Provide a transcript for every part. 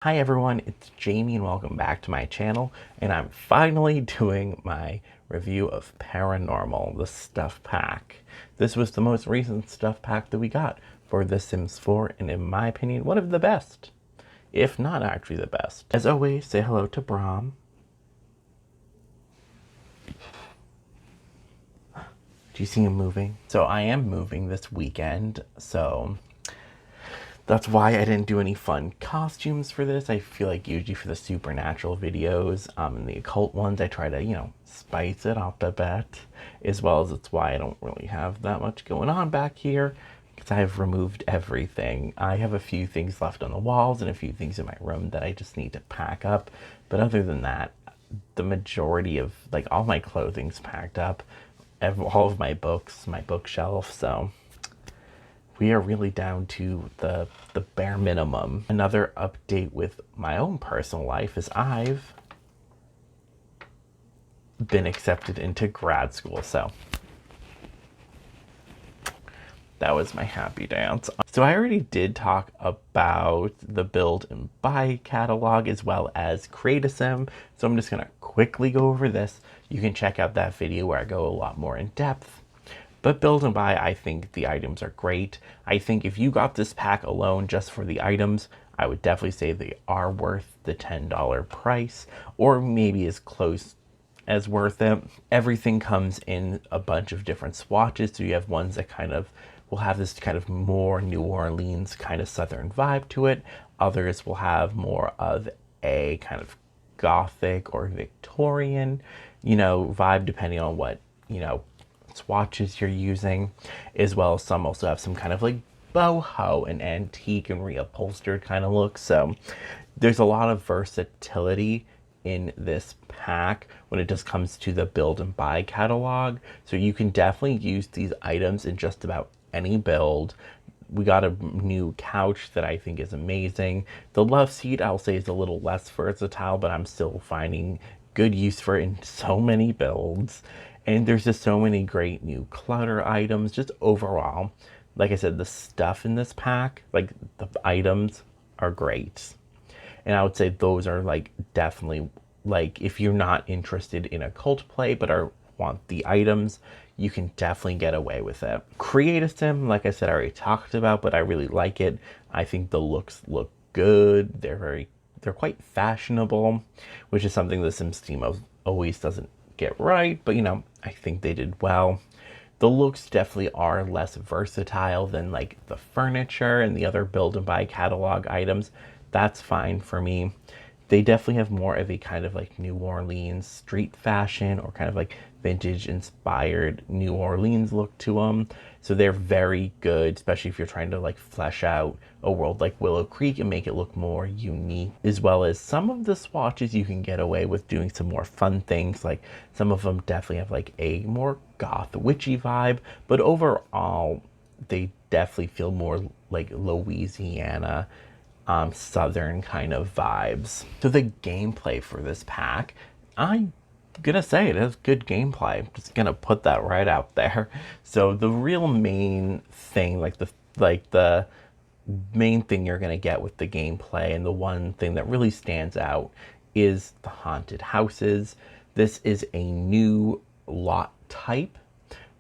Hi everyone, it's Jamie and welcome back to my channel, and I'm finally doing my review of Paranormal, the stuff pack. This was the most recent stuff pack that we got for The Sims 4, and in my opinion, one of the best, if not actually the best. As always, say hello to Brahm. Do you see him moving? So I am moving this weekend, so that's why I didn't do any fun costumes for this. I feel like usually for the supernatural videos and the occult ones, I try to, spice it up a bit, as well as it's why I don't really have that much going on back here, because I've removed everything. I have a few things left on the walls and a few things in my room that I just need to pack up. But other than that, the majority of, like, all my clothing's packed up, all of my books, my bookshelf, so we are really down to the bare minimum. Another update with my own personal life is I've been accepted into grad school, so that was my happy dance. So I already did talk about the build and buy catalog as well as Create a Sim, so I'm just gonna quickly go over this. You can check out that video where I go a lot more in depth. But build and buy, I think the items are great. I think if you got this pack alone just for the items, I would definitely say they are worth the $10 price, or maybe as close as worth it. Everything comes in a bunch of different swatches, so you have ones that kind of will have this kind of more New Orleans kind of southern vibe to it. Others will have more of a kind of gothic or Victorian, vibe, depending on what, swatches you're using, as well as some also have some kind of like boho and antique and reupholstered kind of look. So there's a lot of versatility in this pack when it just comes to the build and buy catalog. So you can definitely use these items in just about any build. We got a new couch that I think is amazing. The love seat, I'll say, is a little less versatile, but I'm still finding good use for it in so many builds. And there's just so many great new clutter items. Just overall, like I said, the stuff in this pack, like the items, are great. And I would say those are like definitely, like, if you're not interested in a cult play but want the items, you can definitely get away with it. Create a Sim, like I said, I already talked about, but I really like it. I think the looks look good. They're quite fashionable, which is something the Sims team always doesn't get right, but I think they did well. The looks definitely are less versatile than like the furniture and the other build and buy catalog items. That's fine for me. They definitely have more of a kind of like New Orleans street fashion or kind of like vintage inspired New Orleans look to them. So they're very good, especially if you're trying to like flesh out a world like Willow Creek and make it look more unique. As well as some of the swatches you can get away with doing some more fun things. Like some of them definitely have like a more goth witchy vibe, but overall they definitely feel more like Louisiana southern kind of vibes. So the gameplay for this pack, I'm gonna say it has good gameplay. I'm just gonna put that right out there. So the real main thing, like the main thing you're gonna get with the gameplay, and the one thing that really stands out, is the haunted houses. This is a new lot type,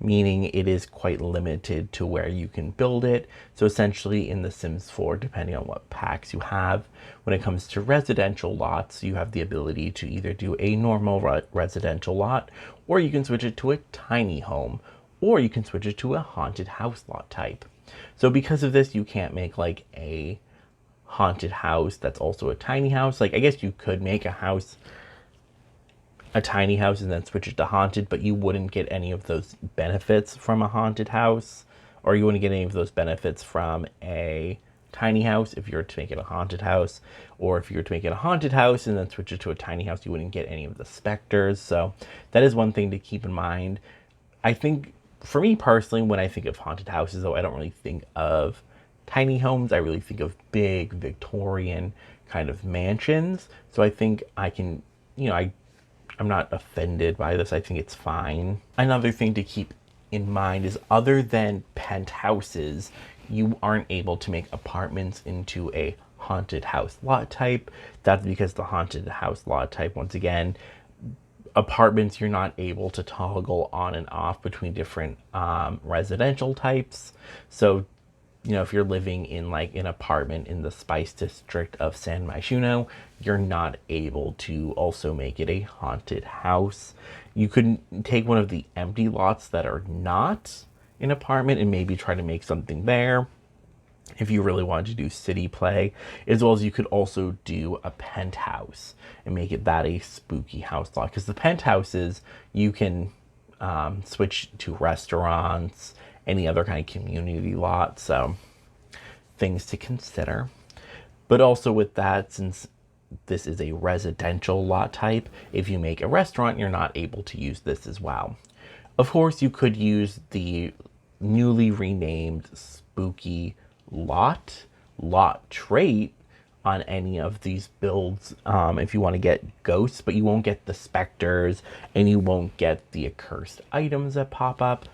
meaning it is quite limited to where you can build it. So essentially in The Sims 4, depending on what packs you have, when it comes to residential lots, you have the ability to either do a normal residential lot, or you can switch it to a tiny home, or you can switch it to a haunted house lot type. So because of this, you can't make like a haunted house that's also a tiny house. Like, I guess you could make a tiny house and then switch it to haunted, but you wouldn't get any of those benefits from a haunted house, or you wouldn't get any of those benefits from a tiny house if you were to make it a haunted house, or if you were to make it a haunted house and then switch it to a tiny house, you wouldn't get any of the specters. So that is one thing to keep in mind. I think for me personally, when I think of haunted houses, though, I don't really think of tiny homes. I really think of big Victorian kind of mansions. So I think I can, I'm not offended by this. I think it's fine. Another thing to keep in mind is, other than penthouses, you aren't able to make apartments into a haunted house lot type. That's because the haunted house lot type, once again, apartments, you're not able to toggle on and off between different residential types. So, you know, if you're living in like an apartment in the Spice District of San Myshuno, you're not able to also make it a haunted house. You could take one of the empty lots that are not an apartment and maybe try to make something there if you really wanted to do city play, as well as you could also do a penthouse and make it that a spooky house lot, because the penthouses you can switch to restaurants, any other kind of community lot, so things to consider. But also with that, since this is a residential lot type, if you make a restaurant, you're not able to use this as well. Of course, you could use the newly renamed spooky lot trait on any of these builds if you want to get ghosts, but you won't get the specters and you won't get the accursed items that pop up.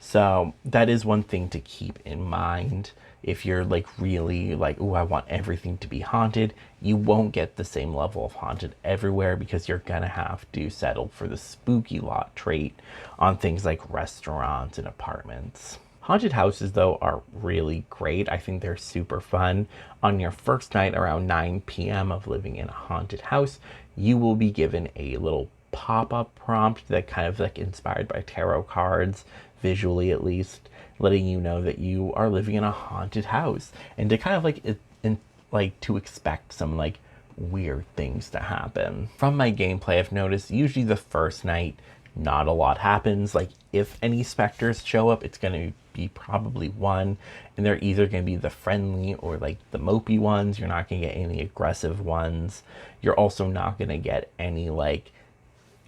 So that is one thing to keep in mind. If you're like really like, oh, I want everything to be haunted, you won't get the same level of haunted everywhere, because you're gonna have to settle for the spooky lot trait on things like restaurants and apartments. Haunted houses, though, are really great. I think they're super fun. On your first night around 9 p.m. of living in a haunted house, you will be given a little pop-up prompt that kind of like inspired by tarot cards, visually at least, letting you know that you are living in a haunted house, and to kind of like to expect some like weird things to happen. From my gameplay, I've noticed usually the first night not a lot happens. Like if any specters show up, it's going to be probably one, and they're either going to be the friendly or like the mopey ones. You're not going to get any aggressive ones. You're also not going to get any like,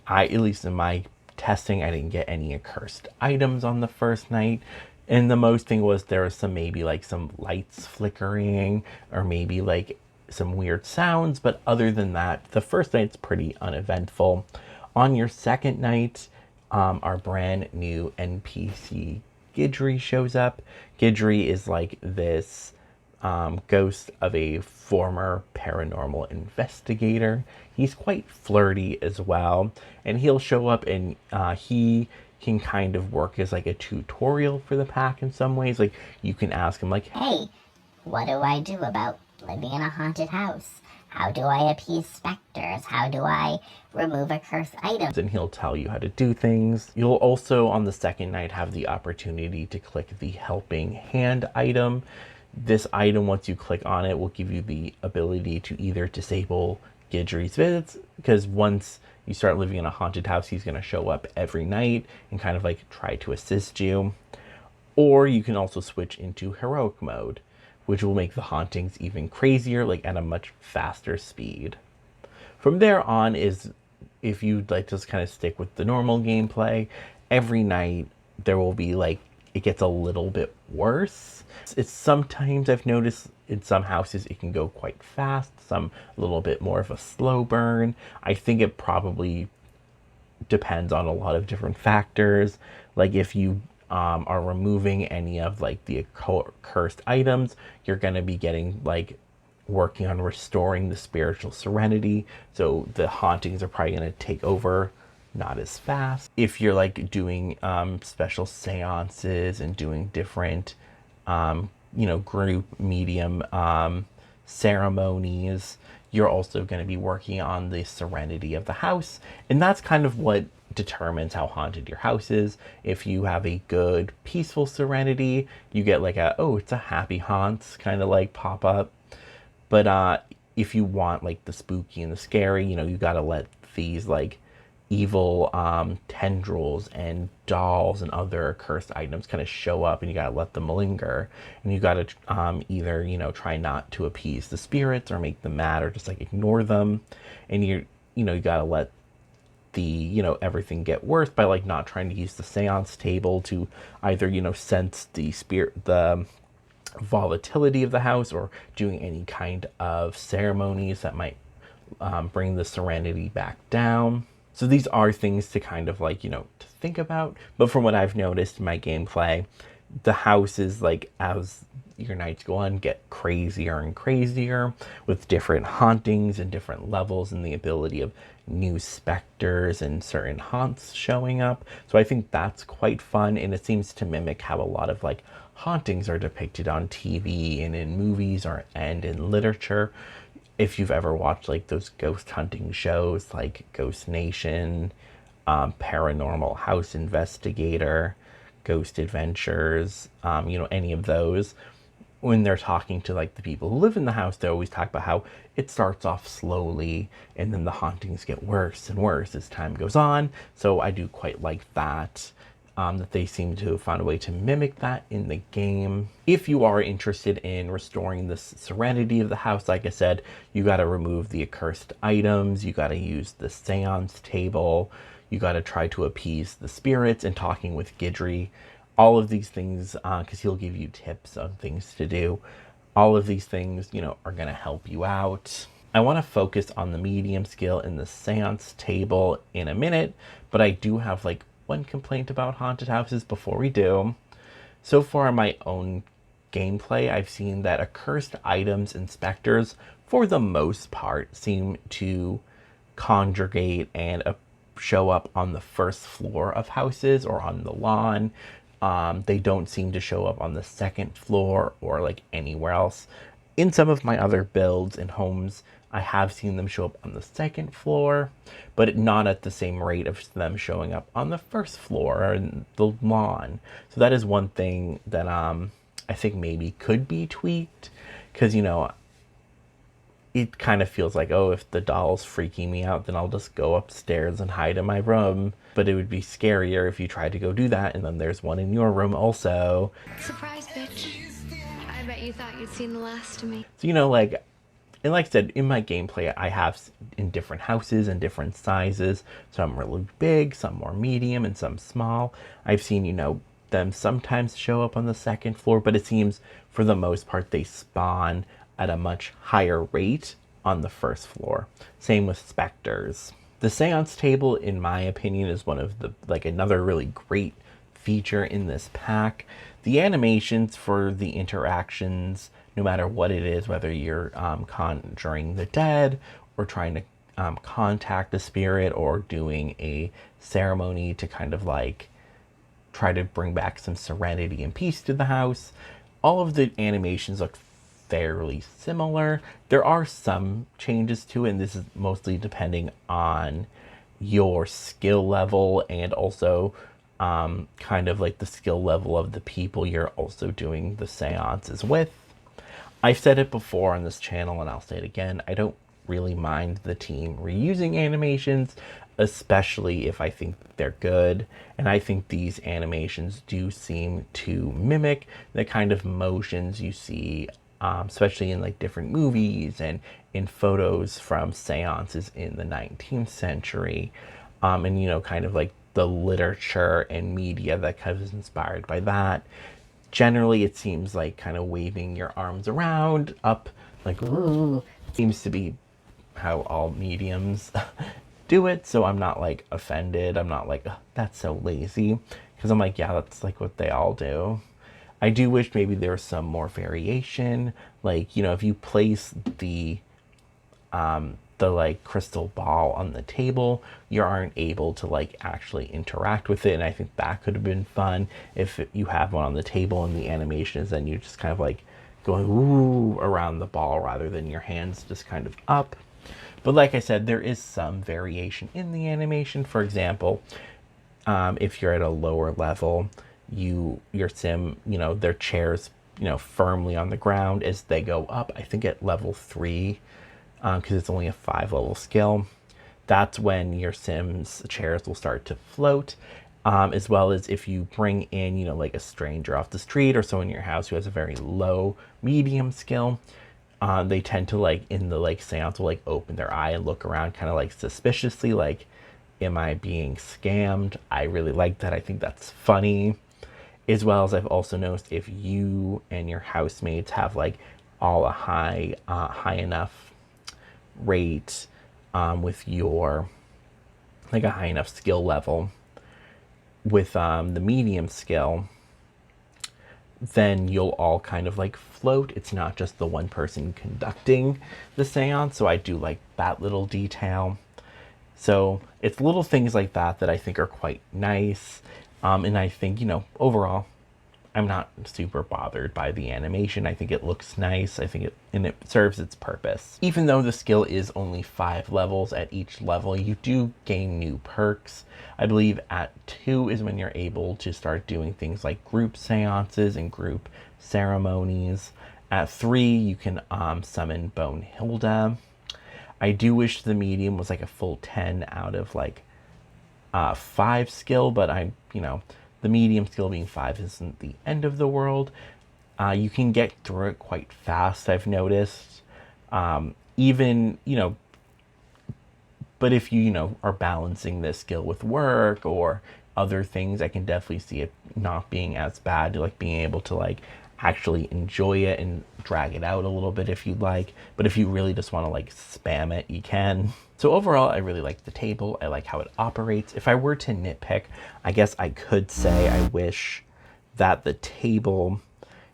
at least in my testing, I didn't get any accursed items on the first night. And the most thing was there was some, maybe like some lights flickering or maybe like some weird sounds, but other than that, the first night's pretty uneventful. On your second night, our brand new NPC Gidry shows up. Gidry is like this ghost of a former paranormal investigator. He's quite flirty as well, and he'll show up and he can kind of work as like a tutorial for the pack in some ways. Like you can ask him like, hey, what do I do about living in a haunted house? How do I appease specters? How do I remove a cursed item? And he'll tell you how to do things. You'll also on the second night have the opportunity to click the helping hand item. This item, once you click on it, will give you the ability to either disable Gidry's visits, because once you start living in a haunted house, he's going to show up every night and kind of like try to assist you. Or you can also switch into heroic mode, which will make the hauntings even crazier, like at a much faster speed. From there on is, if you'd like to just kind of stick with the normal gameplay, every night there will be like, it gets a little bit worse. It's sometimes, I've noticed in some houses it can go quite fast, some a little bit more of a slow burn. I think it probably depends on a lot of different factors. Like if you are removing any of like the cursed items, you're going to be getting like working on restoring the spiritual serenity, so the hauntings are probably going to take over not as fast. If you're like doing special seances and doing different group medium ceremonies, you're also going to be working on the serenity of the house, and that's kind of what determines how haunted your house is. If you have a good peaceful serenity, you get like a, oh, it's a happy haunts kind of like pop up. But if you want like the spooky and the scary, you got to let these like evil tendrils and dolls and other cursed items kind of show up, and you got to let them linger, and you got to either try not to appease the spirits or make them mad or just like ignore them, and you got to let the everything get worse by like not trying to use the seance table to either sense the spirit, the volatility of the house, or doing any kind of ceremonies that might bring the serenity back down. So these are things to kind of like to think about. But from what I've noticed in my gameplay, the house is like, as your nights go on, get crazier and crazier with different hauntings and different levels and the ability of new specters and certain haunts showing up. So I think that's quite fun, and it seems to mimic how a lot of like hauntings are depicted on TV and in movies or and in literature. If you've ever watched like those ghost hunting shows like Ghost Nation, Paranormal House Investigator, Ghost Adventures, any of those, when they're talking to like the people who live in the house, they always talk about how it starts off slowly and then the hauntings get worse and worse as time goes on. So I do quite like that. That they seem to have found a way to mimic that in the game. If you are interested in restoring the serenity of the house, like I said, you got to remove the accursed items, you got to use the seance table, you got to try to appease the spirits and talking with Gidry. All of these things, because he'll give you tips on things to do. All of these things, are going to help you out. I want to focus on the medium skill in the seance table in a minute, but I do have like one complaint about haunted houses before we do. So far in my own gameplay, I've seen that accursed items and specters, for the most part, seem to congregate and show up on the first floor of houses or on the lawn. They don't seem to show up on the second floor or like anywhere else. In some of my other builds and homes, I have seen them show up on the second floor, but not at the same rate of them showing up on the first floor or in the lawn. So that is one thing that I think maybe could be tweaked, because it kind of feels like, oh, if the doll's freaking me out, then I'll just go upstairs and hide in my room. But it would be scarier if you tried to go do that and then there's one in your room also. Surprise, bitch. I bet you thought you'd seen the last of me. So, and like I said, in my gameplay, I have in different houses and different sizes. Some really big, some more medium, and some small. I've seen, them sometimes show up on the second floor, but it seems for the most part they spawn at a much higher rate on the first floor. Same with specters. The seance table, in my opinion, is one of the, another really great feature in this pack. The animations for the interactions, no matter what it is, whether you're conjuring the dead or trying to contact a spirit or doing a ceremony to kind of try to bring back some serenity and peace to the house, all of the animations look fairly similar. There are some changes to it, and this is mostly depending on your skill level and also kind of the skill level of the people you're also doing the seances with. I've said it before on this channel and I'll say it again, I don't really mind the team reusing animations, especially if I think they're good. And I think these animations do seem to mimic the kind of motions you see, especially in different movies and in photos from seances in the 19th century. And kind of the literature and media that kind of is inspired by that. Generally, it seems like kind of waving your arms around up, ooh, seems to be how all mediums do it. So I'm not offended. I'm not oh, that's so lazy, because I'm yeah, that's what they all do. I do wish maybe there was some more variation. If you place the crystal ball on the table, you aren't able to actually interact with it, and I think that could have been fun if you have one on the table and the animation is then you just kind of going ooh around the ball rather than your hands just kind of up. But like I said, there is some variation in the animation. For example, if you're at a lower level, your sim, their chairs, firmly on the ground. As they go up, I think at level 3, because it's only a 5-level skill, that's when your sim's chairs will start to float. As well as if you bring in, a stranger off the street or someone in your house who has a very low medium skill, they tend to in the seance will open their eye and look around kind of suspiciously, am I being scammed? I really like that. I think that's funny. As well as I've also noticed if you and your housemates have all a high enough rate with your a high enough skill level with the medium skill, then you'll all kind of like float. It's not just the one person conducting the seance. So I do like that little detail. So it's little things like that that I think are quite nice. And I think, overall, I'm not super bothered by the animation. I think it looks nice. I think it serves its purpose. Even though the skill is only 5 levels, at each level you do gain new perks. I believe at 2 is when you're able to start doing things like group seances and group ceremonies. At 3 you can summon Bone Hilda. I do wish the medium was like a full 10 out of like 5 skill, but the medium skill being 5 isn't the end of the world. You can get through it quite fast, I've noticed. Even, but if you, are balancing this skill with work or other things, I can definitely see it not being as bad, like being able to like actually enjoy it and drag it out a little bit if you'd like. But if you really just want to like spam it, you can. So overall, I really like the table. I like how it operates. If I were to nitpick, I guess I could say I wish that the table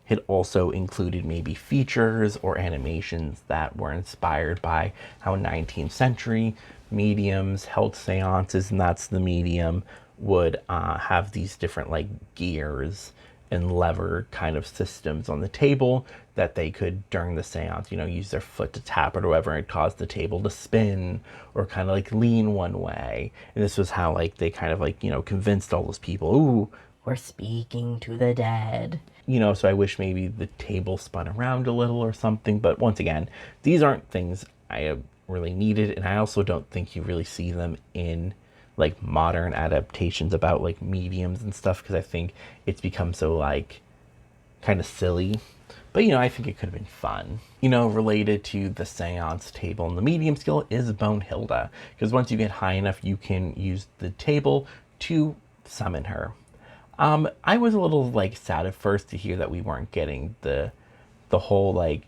had also included maybe features or animations that were inspired by how 19th century mediums held seances, and that's the medium would have these different like gears and lever kind of systems on the table that they could, during the seance, use their foot to tap it or whatever, and cause the table to spin or kind of like lean one way. And this was how like they kind of like, convinced all those people, ooh, we're speaking to the dead. So I wish maybe the table spun around a little or something. But once again, these aren't things I have really needed. And I also don't think you really see them in like modern adaptations about like mediums and stuff, because I think it's become so like kind of silly. But I think it could have been fun. Related to the seance table and the medium skill is Bone Hilda, because once you get high enough, you can use the table to summon her. I was a little like sad at first to hear that we weren't getting the whole like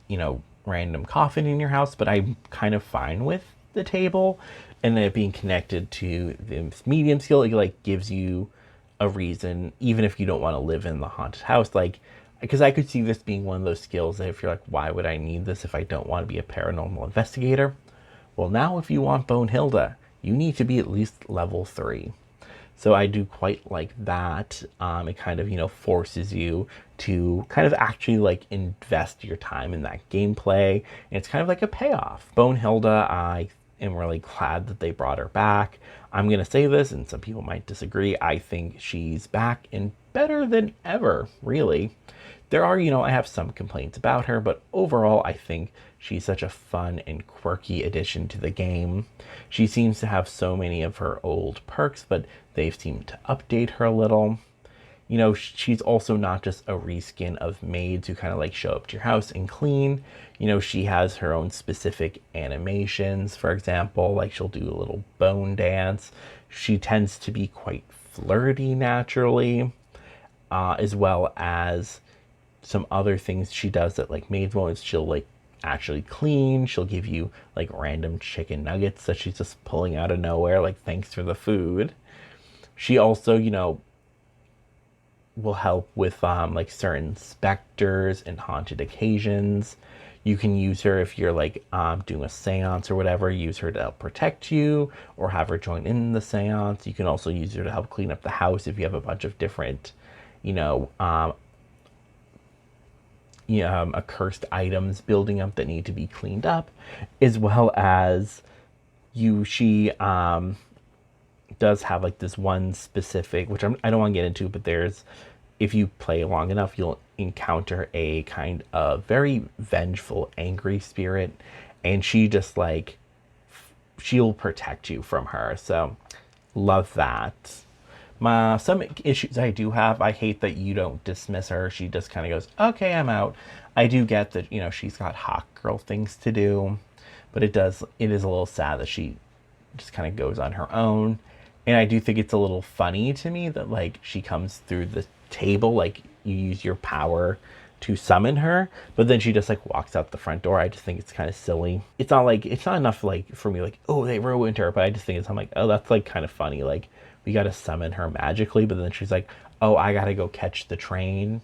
random coffin in your house, but I'm kind of fine with the table and it being connected to the medium skill. It like gives you a reason, even if you don't want to live in the haunted house, like, because I could see this being one of those skills that if you're like, why would I need this if I don't want to be a paranormal investigator? Well, now if you want Bone Hilda, you need to be at least level 3. So I do quite like that. It kind of, forces you to kind of actually like invest your time in that gameplay. And it's kind of like a payoff. Bone Hilda, I am really glad that they brought her back. I'm going to say this, and some people might disagree. I think she's back and better than ever, really. There are, I have some complaints about her, but overall, I think she's such a fun and quirky addition to the game. She seems to have so many of her old perks, but they've seemed to update her a little. She's also not just a reskin of maids who kind of like show up to your house and clean. She has her own specific animations. For example, like she'll do a little bone dance. She tends to be quite flirty naturally, as well as some other things she does that like maids won't. She'll like actually clean. She'll give you like random chicken nuggets that she's just pulling out of nowhere, like thanks for the food. She also, will help with like certain specters and haunted occasions. You can use her if you're like doing a seance or whatever. Use her to help protect you or have her join in the seance. You can also use her to help clean up the house if you have a bunch of different, accursed items building up that need to be cleaned up, as well as she does have like this one specific, which I don't want to get into, but if you play long enough, you'll encounter a kind of very vengeful, angry spirit, and she just like, she'll protect you from her. So love that. Some issues I do have, I hate that you don't dismiss her. She just kind of goes, okay, I'm out. I do get that, she's got hot girl things to do, but it is a little sad that she just kind of goes on her own. And I do think it's a little funny to me that like she comes through the table, like you use your power to summon her, but then she just like walks out the front door. I just think it's kind of silly. It's not enough like for me like, oh, they ruined her, but I just think I'm like, oh, that's like kind of funny. Like we got to summon her magically, but then she's like, oh, I got to go catch the train.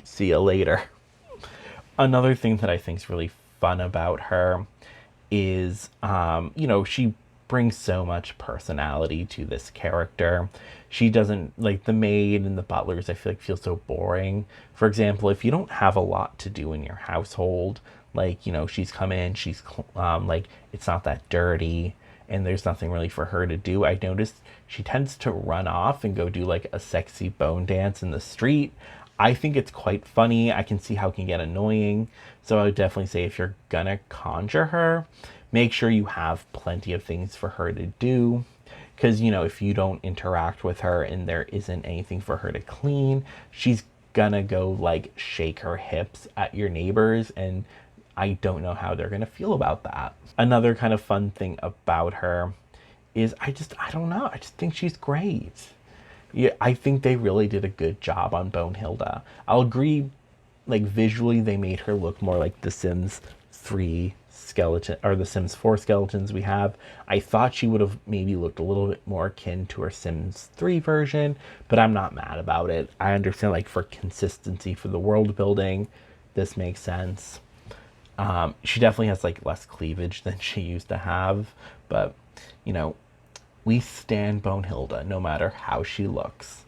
See you later. Another thing that I think is really fun about her is, she brings so much personality to this character. She doesn't, like, the maid and the butlers, I feel like, feel so boring. For example, if you don't have a lot to do in your household, like, she's come in, she's like, it's not that dirty, and there's nothing really for her to do. I noticed she tends to run off and go do like a sexy bone dance in the street. I think it's quite funny. I can see how it can get annoying. So I would definitely say if you're gonna conjure her, make sure you have plenty of things for her to do. Because, if you don't interact with her and there isn't anything for her to clean, she's gonna go like shake her hips at your neighbors, and I don't know how they're gonna feel about that. Another kind of fun thing about her is I don't know. I just think she's great. Yeah, I think they really did a good job on Bonehilda. I'll agree, like, visually they made her look more like the Sims 3 skeleton, or the Sims 4 skeletons we have. I thought she would have maybe looked a little bit more akin to her Sims 3 version, but I'm not mad about it. I understand, like, for consistency for the world building, this makes sense. She definitely has like less cleavage than she used to have, but we stand Bonehilda no matter how she looks.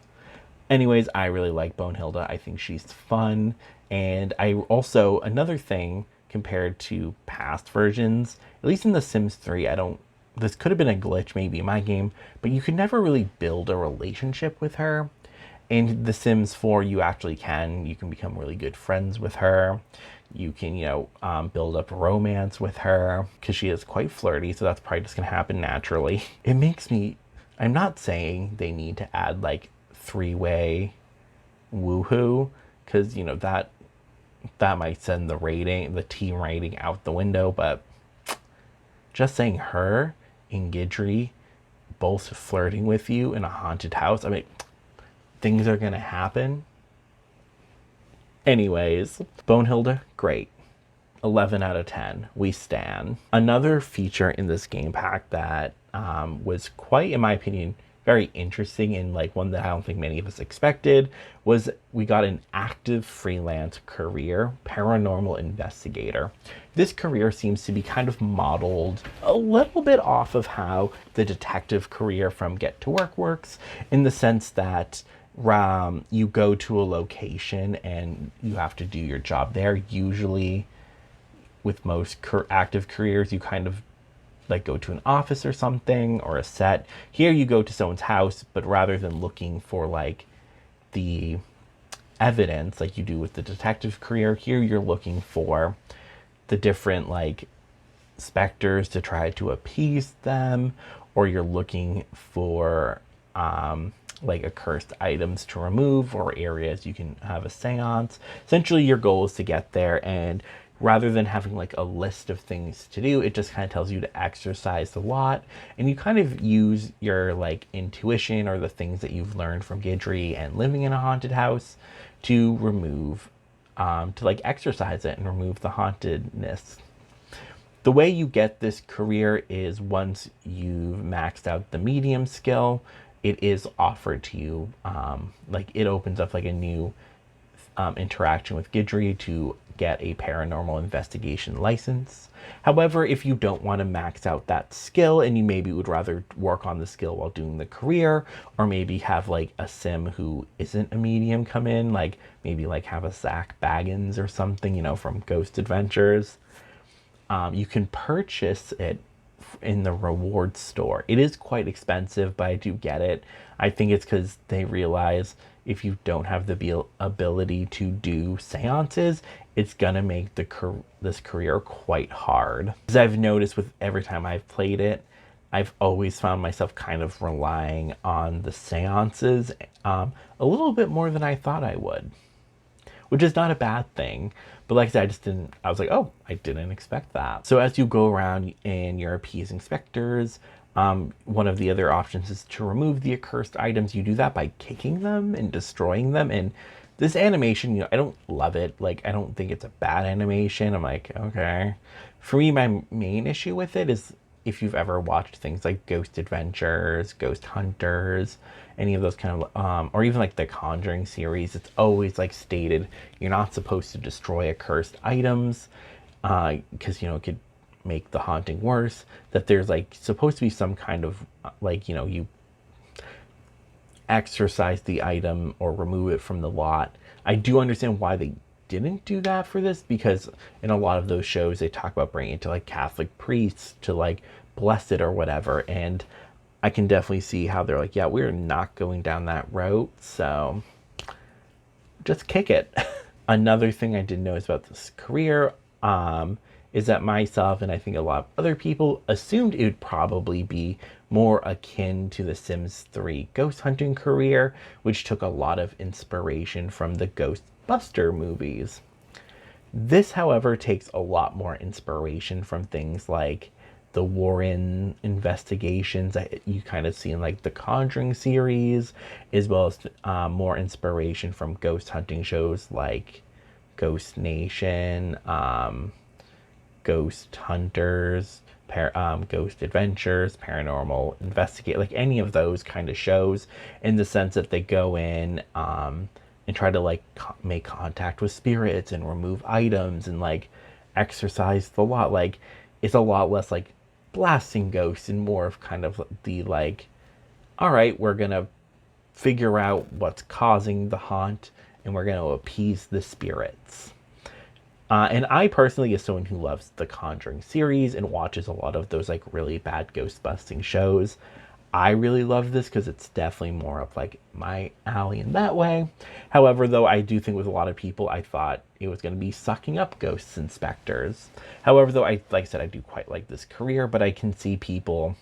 Anyways, I really like Bonehilda. I think she's fun. And I also, another thing compared to past versions, at least in The Sims 3, this could have been a glitch maybe in my game, but you could never really build a relationship with her. In The Sims 4, you actually can. You can become really good friends with her. You can, build up romance with her because she is quite flirty, so that's probably just going to happen naturally. It makes me, I'm not saying they need to add like three-way woohoo, because, that might send the team rating out the window, but just saying her and Gidry both flirting with you in a haunted house, I mean, things are going to happen. Anyways, Bonehilda, great. 11 out of 10. We stan. Another feature in this game pack that was quite, in my opinion, very interesting, and like one that I don't think many of us expected, was we got an active freelance career, paranormal investigator. This career seems to be kind of modeled a little bit off of how the detective career from Get to Work works, in the sense that you go to a location and you have to do your job there. Usually with most active careers, you kind of like go to an office or something, or a set. Here you go to someone's house, but rather than looking for like the evidence like you do with the detective career, here you're looking for the different like specters to try to appease them, or you're looking for like accursed items to remove, or areas you can have a seance. Essentially your goal is to get there, and rather than having like a list of things to do, it just kind of tells you to exercise a lot, and you kind of use your like intuition or the things that you've learned from Gidry and living in a haunted house to remove to like exercise it and remove the hauntedness. The way you get this career is once you've maxed out the medium skill, it is offered to you, like it opens up like a new interaction with Gidry to get a paranormal investigation license. However, if you don't want to max out that skill and you maybe would rather work on the skill while doing the career, or maybe have like a sim who isn't a medium come in, like maybe like have a Zach Baggins or something, from Ghost Adventures, you can purchase it in the reward store. It is quite expensive, but I do get it. I think it's because they realize if you don't have the ability to do seances, it's gonna make this career quite hard. As I've noticed with every time I've played it, I've always found myself kind of relying on the seances a little bit more than I thought I would, which is not a bad thing. But like I said, I was like, oh, I didn't expect that. So as you go around and you're appeasing specters, one of the other options is to remove the accursed items. You do that by kicking them and destroying them. And this animation, I don't love it. Like, I don't think it's a bad animation. I'm like, okay. For me, my main issue with it is if you've ever watched things like Ghost Adventures, Ghost Hunters, any of those kind of, or even like the Conjuring series, it's always like stated you're not supposed to destroy accursed items, because it could make the haunting worse. That there's like supposed to be some kind of like you exorcise the item or remove it from the lot. I do understand why they didn't do that for this, because in a lot of those shows they talk about bringing it to like Catholic priests to like bless it or whatever, and I can definitely see how they're like, yeah, we're not going down that route, so just kick it. Another thing I did notice about this career is that myself and I think a lot of other people assumed it would probably be more akin to the Sims 3 ghost hunting career, which took a lot of inspiration from the Ghostbuster movies. This, however, takes a lot more inspiration from things like the Warren investigations that you kind of see in like the Conjuring series, as well as more inspiration from ghost hunting shows like Ghost Nation, Ghost Hunters, Ghost Adventures, Paranormal Investigate, like any of those kind of shows, in the sense that they go in and try to like make contact with spirits and remove items and like exorcise the lot. Like it's a lot less like blasting ghosts and more of kind of the like, all right, we're gonna figure out what's causing the haunt and we're gonna appease the spirits. And I personally, as someone who loves the Conjuring series and watches a lot of those like really bad ghost busting shows, I really love this because it's definitely more of like my alley in that way. However, though, I do think with a lot of people, I thought it was going to be sucking up ghosts and specters. However, though, like I said, I do quite like this career, but I can see people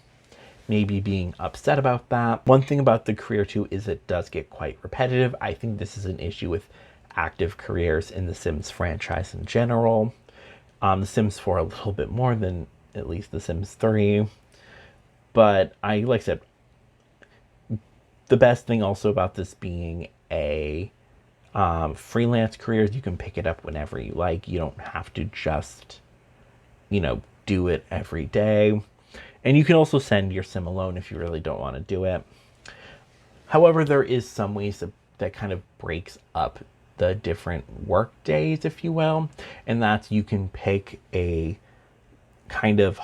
maybe being upset about that. One thing about the career too is it does get quite repetitive. I think this is an issue with active careers in the Sims franchise in general. The Sims 4 a little bit more than at least the Sims 3. But like I said, the best thing also about this being a freelance career is you can pick it up whenever you like. You don't have to just, do it every day. And you can also send your sim alone if you really don't want to do it. However, there is some ways that kind of breaks up the different work days, if you will. And that's you can pick a kind of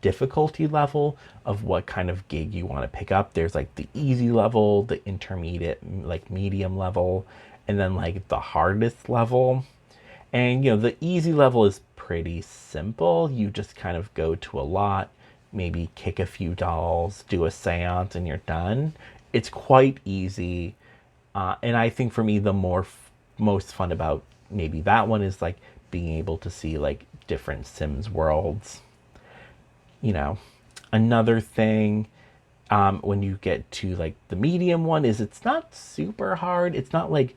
difficulty level of what kind of gig you want to pick up. There's like the easy level, the intermediate, like medium level, and then like the hardest level. And the easy level is pretty simple. You just kind of go to a lot, maybe kick a few dolls, do a seance, and you're done. It's quite easy. And I think for me, the most fun about maybe that one is like being able to see like different Sims worlds. Another thing when you get to like the medium one is it's not super hard. It's not like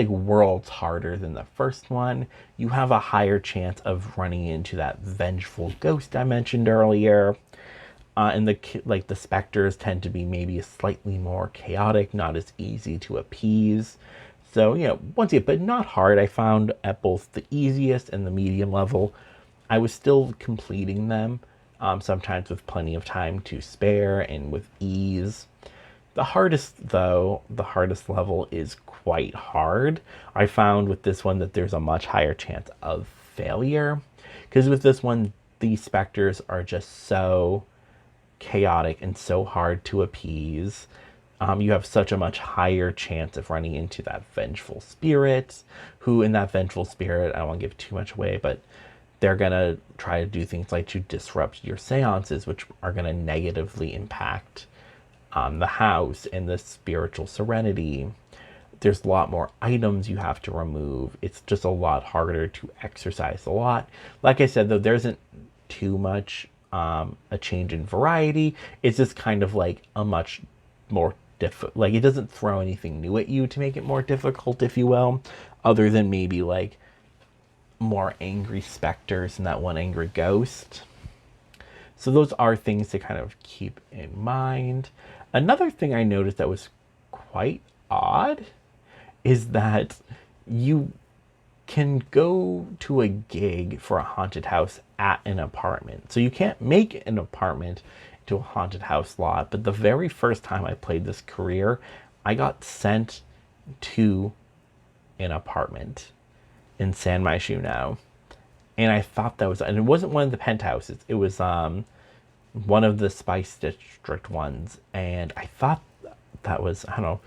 worlds harder than the first one. You have a higher chance of running into that vengeful ghost I mentioned earlier. And the specters tend to be maybe slightly more chaotic, not as easy to appease. So, once again, but not hard. I found at both the easiest and the medium level, I was still completing them, sometimes with plenty of time to spare and with ease. The hardest level is quite hard. I found with this one that there's a much higher chance of failure, because with this one, the specters are just so chaotic and so hard to appease. You have such a much higher chance of running into that vengeful spirit, who in that vengeful spirit, I don't want to give too much away, but they're going to try to do things like to disrupt your seances, which are going to negatively impact the house and the spiritual serenity. There's a lot more items you have to remove. It's just a lot harder to exercise a lot. Like I said, though, there isn't too much a change in variety. It's just kind of like a much more like it doesn't throw anything new at you to make it more difficult, if you will, other than maybe like more angry specters and that one angry ghost. So those are things to kind of keep in mind. Another thing I noticed that was quite odd is that can go to a gig for a haunted house at an apartment. So you can't make an apartment to a haunted house lot. But the very first time I played this career, I got sent to an apartment in San Myshuno. And I thought that was, and it wasn't one of the penthouses. It was one of the Spice District ones. And I thought that was, I don't know,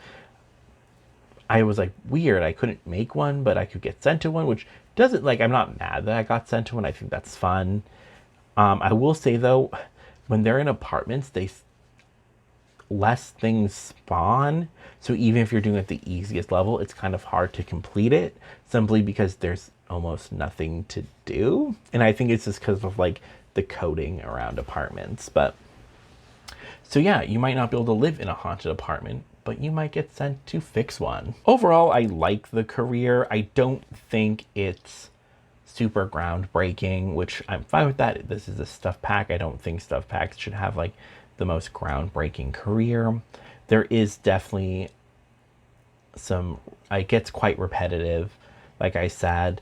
I was like, weird. I couldn't make one, but I could get sent to one, which doesn't, like, I'm not mad that I got sent to one. I think that's fun. I will say though, when they're in apartments, less things spawn. So even if you're doing it at the easiest level, it's kind of hard to complete it simply because there's almost nothing to do. And I think it's just because of like the coding around apartments. But so yeah, you might not be able to live in a haunted apartment, but you might get sent to fix one. Overall, I like the career. I don't think it's super groundbreaking, which I'm fine with that. This is a stuff pack. I don't think stuff packs should have like the most groundbreaking career. There is definitely some, it gets quite repetitive, like I said.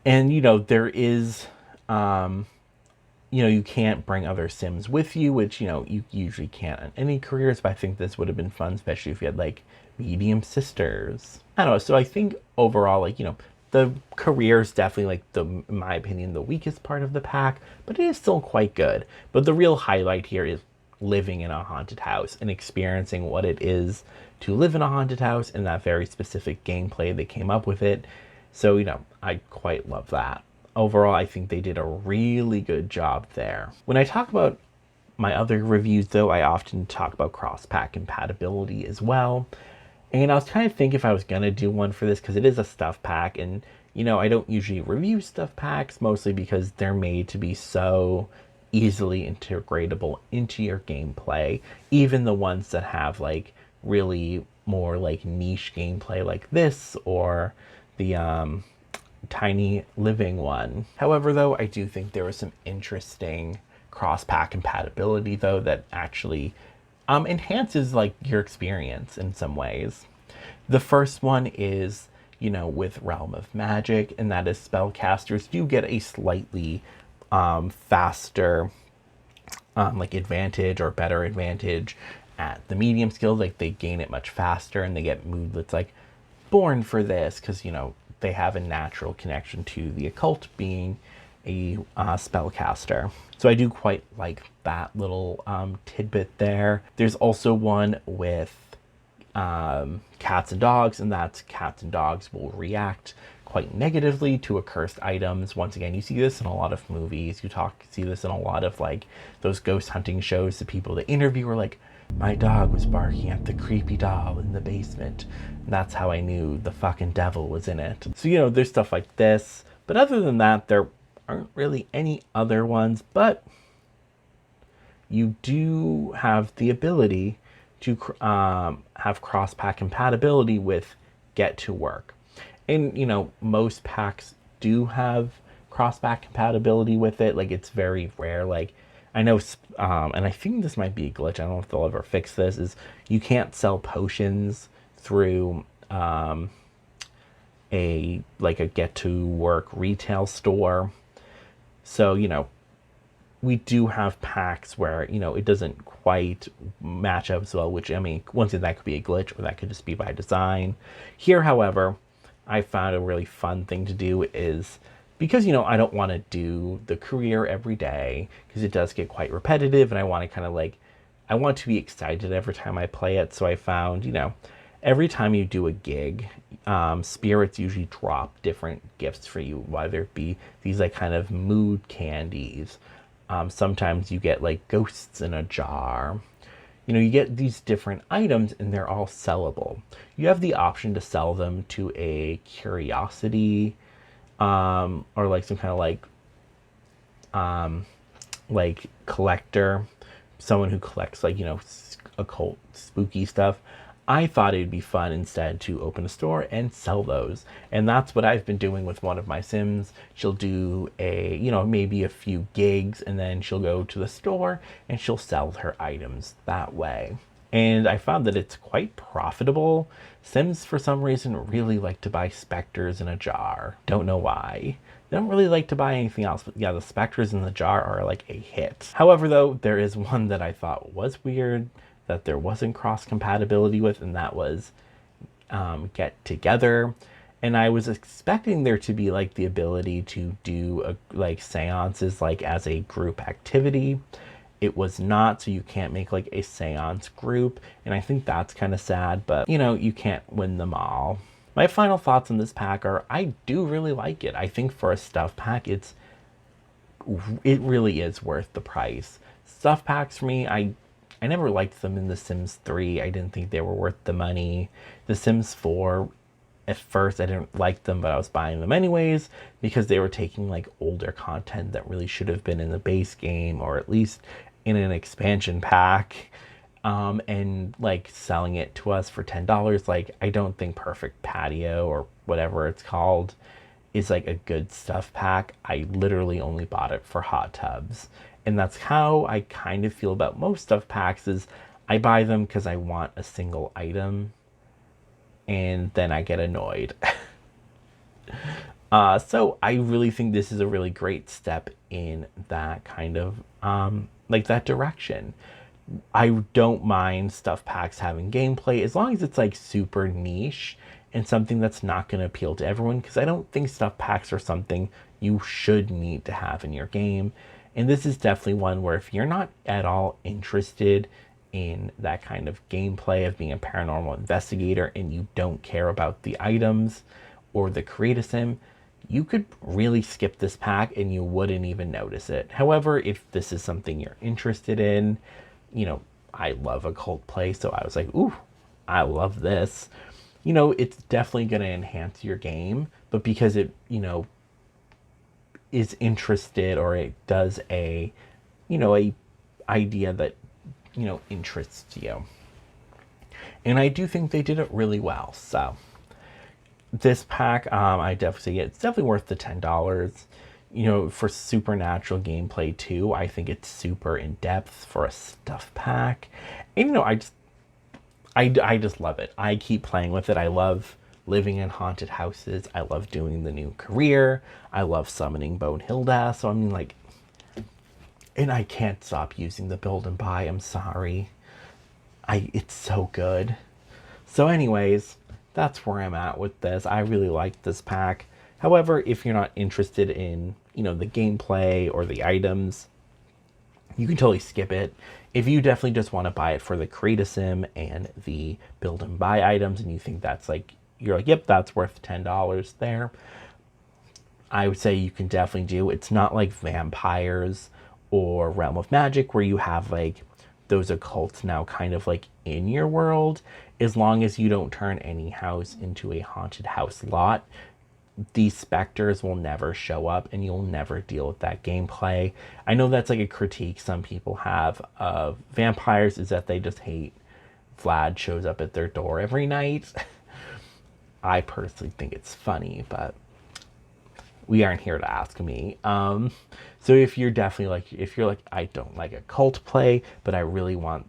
And, you know, there is, you know, you can't bring other Sims with you, which, you know, you usually can't in any careers, but I think this would have been fun, especially if you had like medium sisters. I don't know. So I think overall, like, you know, the career is definitely like in my opinion, the weakest part of the pack, but it is still quite good. But the real highlight here is living in a haunted house and experiencing what it is to live in a haunted house and that very specific gameplay they came up with it. So, you know, I quite love that. Overall, I think they did a really good job there. When I talk about my other reviews, though, I often talk about cross-pack compatibility as well. And I was trying to think if I was going to do one for this because it is a stuff pack. And, you know, I don't usually review stuff packs, mostly because they're made to be so easily integratable into your gameplay. Even the ones that have, like, really more, like, niche gameplay like this or the, tiny living one. However, though, I do think there was some interesting cross-pack compatibility though that actually enhances like your experience in some ways. The first one is, you know, with Realm of Magic, and that is spellcasters do get a slightly faster like advantage or better advantage at the medium skills. Like they gain it much faster and they get moodlets like born for this because, you know, they have a natural connection to the occult being a spellcaster. So I do quite like that little tidbit there. There's also one with cats and dogs, and that's cats and dogs will react quite negatively to accursed items. Once again, you see this in a lot of movies. See this in a lot of like those ghost hunting shows. The people that interview are like, my dog was barking at the creepy doll in the basement. And that's how I knew the fucking devil was in it. So, you know, there's stuff like this. But other than that, there aren't really any other ones. But you do have the ability to have cross-pack compatibility with Get to Work. And, you know, most packs do have cross-pack compatibility with it. Like, it's very rare. Like, I know, and I think this might be a glitch. I don't know if they'll ever fix this. Is you can't sell potions through a Get to Work retail store. So, you know, we do have packs where, you know, it doesn't quite match up as well. Which, I mean, once again, that could be a glitch or that could just be by design. Here, however, I found a really fun thing to do is, because, you know, I don't want to do the career every day because it does get quite repetitive, and I want to kind of like, I want to be excited every time I play it. So I found, you know, every time you do a gig, spirits usually drop different gifts for you, whether it be these like kind of mood candies. Sometimes you get like ghosts in a jar. You know, you get these different items and they're all sellable. You have the option to sell them to a curiosity, or like some kind of like collector, someone who collects like, you know, occult spooky stuff. I thought it'd be fun instead to open a store and sell those. And that's what I've been doing with one of my Sims. She'll do you know, maybe a few gigs, and then she'll go to the store and she'll sell her items that way. And I found that it's quite profitable. Sims, for some reason, really like to buy specters in a jar. Don't know why. They don't really like to buy anything else, but yeah, the specters in the jar are like a hit. However, though, there is one that I thought was weird that there wasn't cross compatibility with, and that was Get Together. And I was expecting there to be like the ability to do like seances like as a group activity. It was not, so you can't make like a seance group, and I think that's kind of sad, but you know, you can't win them all. My final thoughts on this pack are I do really like it. I think for a stuff pack, it really is worth the price. Stuff packs for me, I never liked them in The Sims 3. I didn't think they were worth the money. The Sims 4, at first I didn't like them, but I was buying them anyways because they were taking like older content that really should have been in the base game, or at least in an expansion pack, and like selling it to us for $10. Like, I don't think Perfect Patio or whatever it's called is like a good stuff pack. I literally only bought it for hot tubs, and that's how I kind of feel about most stuff packs. Is I buy them because I want a single item, and then I get annoyed. So I really think this is a really great step in that kind of like that direction. I don't mind stuff packs having gameplay as long as it's like super niche and something that's not going to appeal to everyone, because I don't think stuff packs are something you should need to have in your game. And this is definitely one where if you're not at all interested in that kind of gameplay of being a paranormal investigator and you don't care about the items or the create a sim, you could really skip this pack and you wouldn't even notice it. However, if this is something you're interested in, you know, I love occult play, so I was like, ooh, I love this. You know, it's definitely going to enhance your game, but because it, you know, is interested, or it does a, you know, a idea that, you know, interests you. And I do think they did it really well. So this pack, I definitely say it's definitely worth the $10. You know, for supernatural gameplay too, I think it's super in depth for a stuff pack. And you know, I just love it. I keep playing with it. I love living in haunted houses. I love doing the new career. I love summoning Bonehilda. So I mean, like, and I can't stop using the build and buy. I'm sorry. It's so good. So anyways, that's where I'm at with this. I really like this pack. However, if you're not interested in, you know, the gameplay or the items, you can totally skip it. If you definitely just want to buy it for the create a sim and the build and buy items, and you think that's like, you're like, yep, that's worth $10 there, I would say you can definitely do. It's not like vampires or Realm of Magic where you have like those occults now kind of like in your world. As long as you don't turn any house into a haunted house lot, these specters will never show up and you'll never deal with that gameplay. I know that's like a critique some people have of vampires, is that they just hate Vlad shows up at their door every night. I personally think it's funny, but we aren't here to ask me. So if you're definitely like, if you're like, I don't like a cult play, but I really want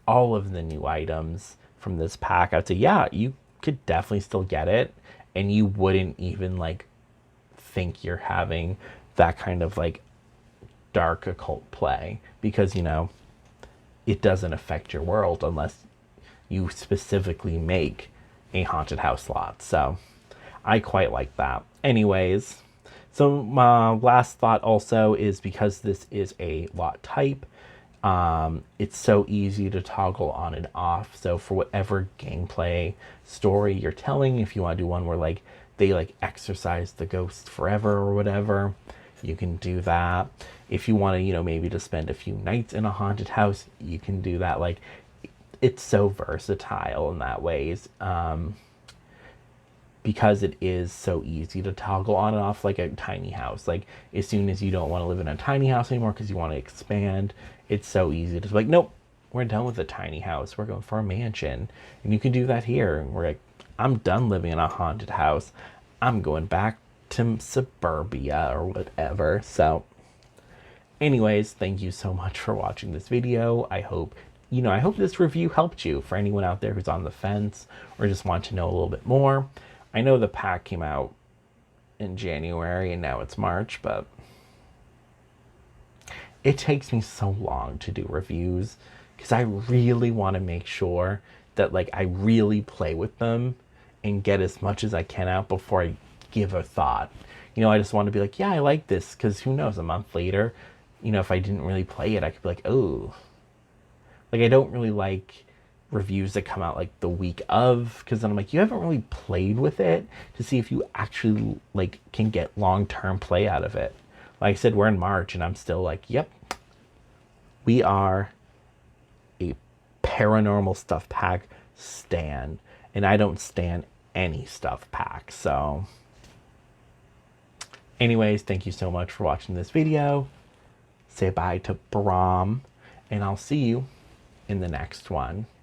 all of the new items from this pack, I'd say, yeah, you could definitely still get it. And you wouldn't even like think you're having that kind of like dark occult play, because, you know, it doesn't affect your world unless you specifically make a haunted house lot. So I quite like that. Anyways, so my last thought also is because this is a lot type, it's so easy to toggle on and off. So for whatever gameplay story you're telling, if you want to do one where like they like exorcise the ghost forever or whatever, you can do that. If you want to, you know, maybe to spend a few nights in a haunted house, you can do that. Like, it's so versatile in that ways. Because it is so easy to toggle on and off like a tiny house. Like, as soon as you don't want to live in a tiny house anymore because you want to expand, it's so easy to be like, nope, we're done with a tiny house. We're going for a mansion. And you can do that here. We're like, I'm done living in a haunted house. I'm going back to suburbia or whatever. So anyways, thank you so much for watching this video. I hope I hope this review helped you. For anyone out there who's on the fence or just want to know a little bit more. I know the pack came out in January and now it's March, but it takes me so long to do reviews because I really want to make sure that like I really play with them and get as much as I can out before I give a thought. I just want to be like, yeah, I like this, because who knows, a month later, if I didn't really play it, I could be like, oh, like I don't really like reviews that come out like the week of, because then I'm like, you haven't really played with it to see if you actually like can get long-term play out of it. Like I said, we're in March and I'm still like, yep, we are a paranormal stuff pack stan, and I don't stan any stuff pack. So anyways, thank you so much for watching this video. Say bye to Brahm, and I'll see you in the next one.